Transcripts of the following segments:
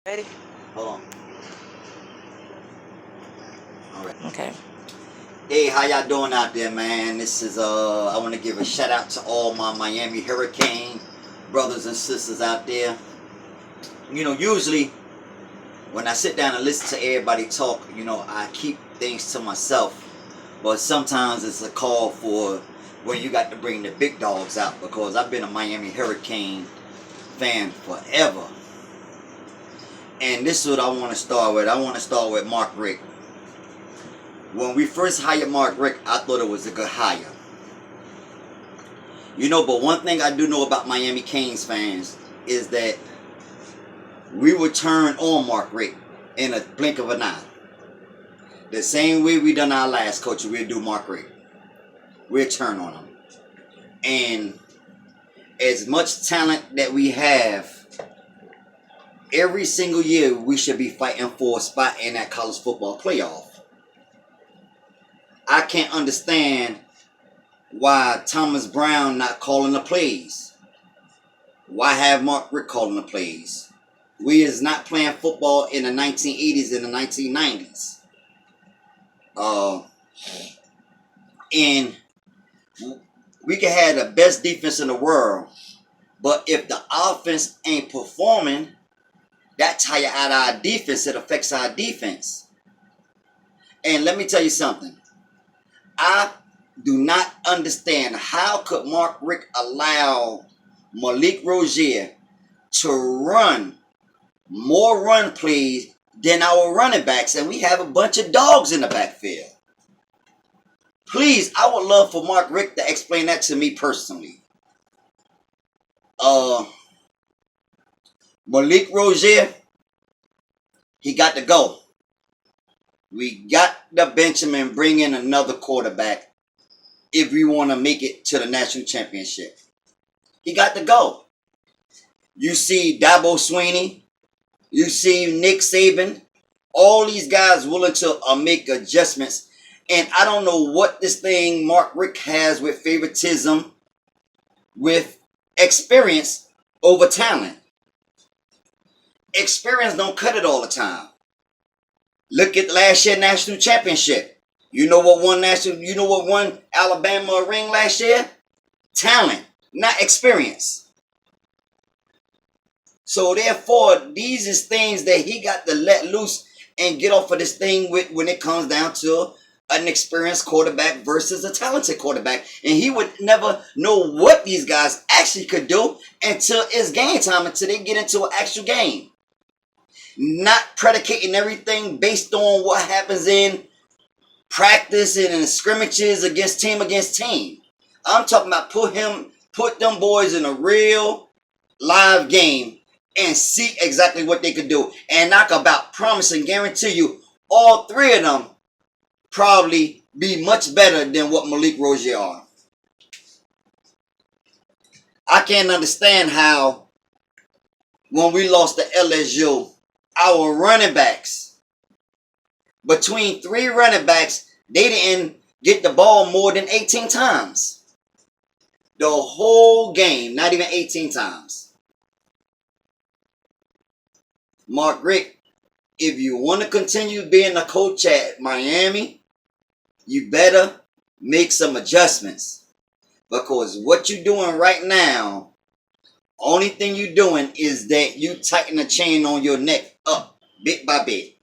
Ready? Hold on. All right. Okay. Hey, how y'all doing out there, man? This is I want to give a shout out to all my Miami Hurricane brothers and sisters out there. You know, usually when I sit down and listen to everybody talk, you know, I keep things to myself. But sometimes it's a call for when you got to bring the big dogs out, because I've been a Miami Hurricane fan forever. And this is what I want to start with. I want to start with Mark Richt. When we first hired Mark Richt, I thought it was a good hire. You know, but one thing I do know about Miami Canes fans is that we would turn on Mark Richt in a blink of an eye. The same way we done our last coach, we'll do Mark Richt. We'll turn on him. And as much talent that we have, every single year we should be fighting for a spot in that college football playoff. I can't understand why Thomas Brown not calling the plays. Why have Mark Richt calling the plays? We is not playing football in the 1980s and the 1990s. And we can have the best defense in the world, but if the offense ain't performing, that tire out our defense. It affects our defense. And let me tell you something. I do not understand how could Mark Richt allow Malik Rozier to run more run plays than our running backs, and we have a bunch of dogs in the backfield. Please, I would love for Mark Richt to explain that to me personally. Malik Rozier, he got to go. We got to bench him and bring in another quarterback if we want to make it to the national championship. He got to go. You see Dabo Swinney, you see Nick Saban, all these guys willing to make adjustments. And I don't know what this thing Mark Richt has with favoritism, with experience over talent. Experience don't cut it all the time. Look at last year's national championship. You know what won Alabama a ring last year? Talent, not experience. So therefore, these is things that he got to let loose and get off of this thing with when it comes down to an experienced quarterback versus a talented quarterback. And he would never know what these guys actually could do until it's game time, until they get into an actual game. Not predicating everything based on what happens in practice and in scrimmages against team. I'm talking about put them boys in a real live game and see exactly what they could do. And I can about promise and guarantee you, all three of them probably be much better than what Malik Rozier are. I can't understand how when we lost to LSU, our running backs, between three running backs, they didn't get the ball more than 18 times. The whole game, not even 18 times. Mark Richt, if you want to continue being a coach at Miami, you better make some adjustments. Because what you're doing right now, only thing you're doing is that you tighten the chain on your neck up bit by bit.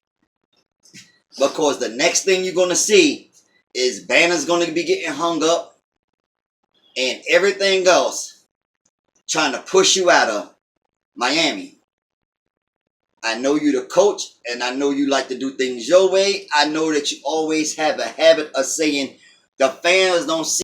Because the next thing you're going to see is banners going to be getting hung up and everything else trying to push you out of Miami. I know you're the coach, and I know you like to do things your way. I know that you always have a habit of saying the fans don't see